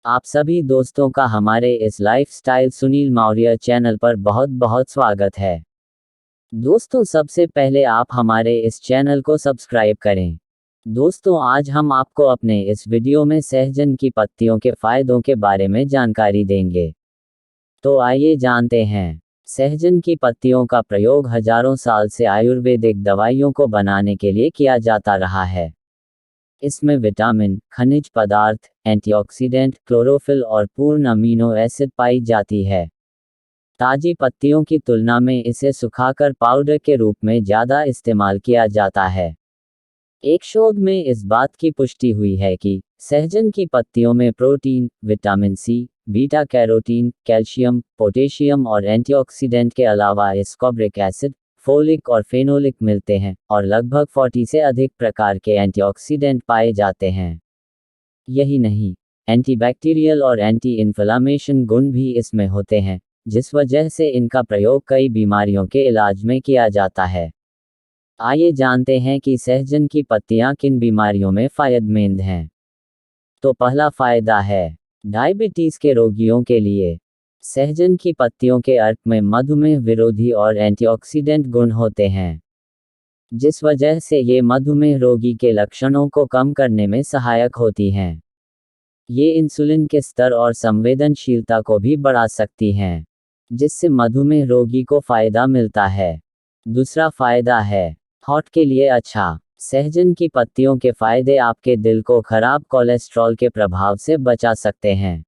आप सभी दोस्तों का हमारे इस लाइफस्टाइल सुनील मौर्य चैनल पर बहुत बहुत स्वागत है। दोस्तों, सबसे पहले आप हमारे इस चैनल को सब्सक्राइब करें। दोस्तों, आज हम आपको अपने इस वीडियो में सहजन की पत्तियों के फायदों के बारे में जानकारी देंगे। तो आइए जानते हैं। सहजन की पत्तियों का प्रयोग हजारों साल से आयुर्वेदिक दवाइयों को बनाने के लिए किया जाता रहा है। इसमें विटामिन, खनिज पदार्थ, एंटीऑक्सीडेंट, क्लोरोफिल और पूर्ण अमीनो एसिड पाई जाती है। ताजी पत्तियों की तुलना में इसे सुखाकर पाउडर के रूप में ज़्यादा इस्तेमाल किया जाता है। एक शोध में इस बात की पुष्टि हुई है कि सहजन की पत्तियों में protein, vitamin C, beta carotene, calcium, potassium और एंटीऑक्सीडेंट के अलावा एस्कॉर्बिक एसिड, फोलिक और फेनोलिक मिलते हैं और लगभग 40 से अधिक प्रकार के एंटीऑक्सीडेंट पाए जाते हैं। यही नहीं, एंटीबैक्टीरियल और एंटी इन्फ्लेमेशन गुण भी इसमें होते हैं, जिस वजह से इनका प्रयोग कई बीमारियों के इलाज में किया जाता है। आइए जानते हैं कि सहजन की पत्तियां किन बीमारियों में फायदेमंद हैं। तो पहला फायदा है डायबिटीज के रोगियों के लिए। सहजन की पत्तियों के अर्क में मधुमेह विरोधी और एंटीऑक्सीडेंट गुण होते हैं, जिस वजह से ये मधुमेह रोगी के लक्षणों को कम करने में सहायक होती हैं। ये इंसुलिन के स्तर और संवेदनशीलता को भी बढ़ा सकती हैं, जिससे मधुमेह रोगी को फायदा मिलता है। दूसरा फायदा है हार्ट के लिए अच्छा। सहजन की पत्तियों के फायदे आपके दिल को खराब कोलेस्ट्रॉल के प्रभाव से बचा सकते हैं।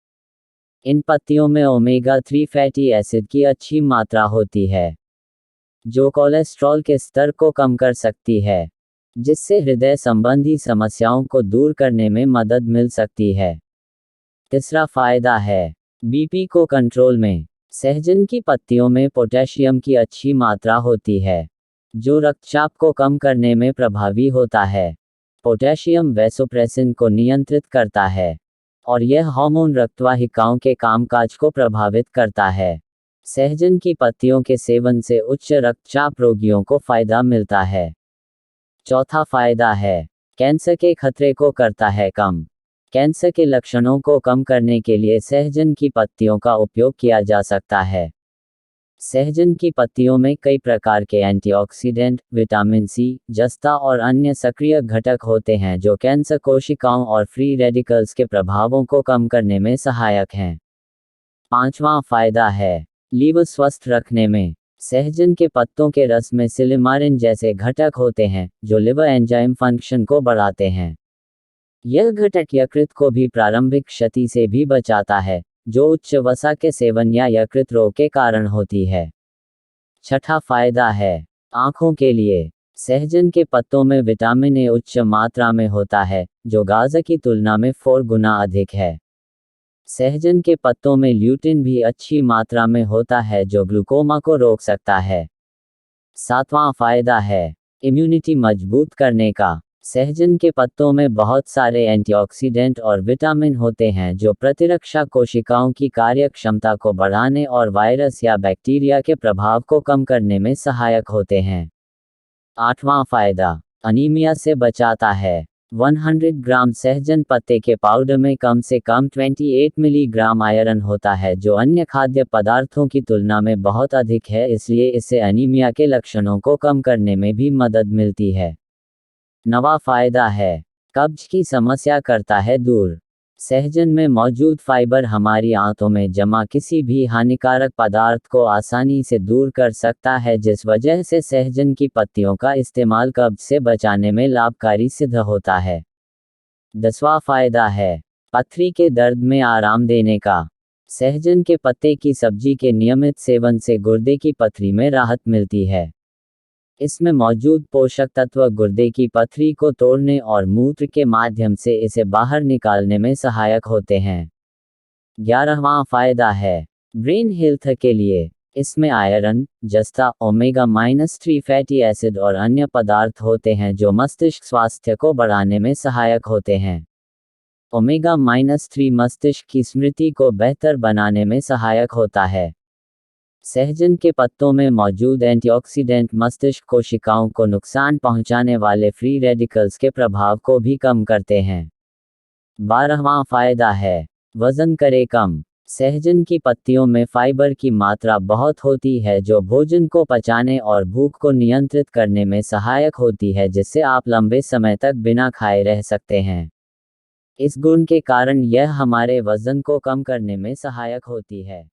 इन पत्तियों में ओमेगा 3 फैटी एसिड की अच्छी मात्रा होती है, जो कोलेस्ट्रॉल के स्तर को कम कर सकती है, जिससे हृदय संबंधी समस्याओं को दूर करने में मदद मिल सकती है। तीसरा फायदा है बीपी को कंट्रोल में। सहजन की पत्तियों में पोटेशियम की अच्छी मात्रा होती है, जो रक्तचाप को कम करने में प्रभावी होता है। पोटेशियम वैसोप्रेसिन को नियंत्रित करता है और यह हार्मोन रक्तवाहिकाओं के कामकाज को प्रभावित करता है। सहजन की पत्तियों के सेवन से उच्च रक्तचाप रोगियों को फायदा मिलता है। चौथा फायदा है कैंसर के खतरे को करता है कम। कैंसर के लक्षणों को कम करने के लिए सहजन की पत्तियों का उपयोग किया जा सकता है। सहजन की पत्तियों में कई प्रकार के एंटीऑक्सीडेंट, विटामिन सी, जस्ता और अन्य सक्रिय घटक होते हैं जो कैंसर कोशिकाओं और फ्री रेडिकल्स के प्रभावों को कम करने में सहायक हैं। पांचवा फायदा है लीवर स्वस्थ रखने में। सहजन के पत्तों के रस में सिलिमारिन जैसे घटक होते हैं, जो लिवर एंजाइम फंक्शन को बढ़ाते हैं। यह घटक यकृत को भी प्रारंभिक क्षति से भी बचाता है, जो उच्च वसा के सेवन या यकृत रोग के कारण होती है। छठा फायदा है आंखों के लिए। सहजन के पत्तों में विटामिन ए उच्च मात्रा में होता है, जो गाजर की तुलना में 4 गुना अधिक है। सहजन के पत्तों में ल्यूटिन भी अच्छी मात्रा में होता है, जो ग्लूकोमा को रोक सकता है। सातवां फायदा है इम्यूनिटी मजबूत करने का। सहजन के पत्तों में बहुत सारे एंटीऑक्सीडेंट और विटामिन होते हैं, जो प्रतिरक्षा कोशिकाओं की कार्यक्षमता को बढ़ाने और वायरस या बैक्टीरिया के प्रभाव को कम करने में सहायक होते हैं। आठवां फायदा अनीमिया से बचाता है। 100 ग्राम सहजन पत्ते के पाउडर में कम से कम 28 मिलीग्राम आयरन होता है, जो अन्य खाद्य पदार्थों की तुलना में बहुत अधिक है, इसलिए इससे अनीमिया के लक्षणों को कम करने में भी मदद मिलती है। नवा फायदा है कब्ज की समस्या करता है दूर। सहजन में मौजूद फाइबर हमारी आंतों में जमा किसी भी हानिकारक पदार्थ को आसानी से दूर कर सकता है, जिस वजह से सहजन की पत्तियों का इस्तेमाल कब्ज से बचाने में लाभकारी सिद्ध होता है। 10वां फायदा है पथरी के दर्द में आराम देने का। सहजन के पत्ते की सब्जी के नियमित सेवन से गुर्दे की पथरी में राहत मिलती है। इसमें मौजूद पोषक तत्व गुर्दे की पथरी को तोड़ने और मूत्र के माध्यम से इसे बाहर निकालने में सहायक होते हैं। 11वां फायदा है ब्रेन हेल्थ के लिए। इसमें आयरन, जस्ता, ओमेगा-3 फैटी एसिड और अन्य पदार्थ होते हैं, जो मस्तिष्क स्वास्थ्य को बढ़ाने में सहायक होते हैं। ओमेगा-3 मस्तिष्क की स्मृति को बेहतर बनाने में सहायक होता है। सहजन के पत्तों में मौजूद एंटीऑक्सीडेंट मस्तिष्क कोशिकाओं को नुकसान पहुंचाने वाले फ्री रेडिकल्स के प्रभाव को भी कम करते हैं। 12वां फायदा है वजन करे कम। सहजन की पत्तियों में फाइबर की मात्रा बहुत होती है जो भोजन को पचाने और भूख को नियंत्रित करने में सहायक होती है, जिससे आप लंबे समय तक बिना खाए रह सकते हैं। इस गुण के कारण यह हमारे वजन को कम करने में सहायक होती है।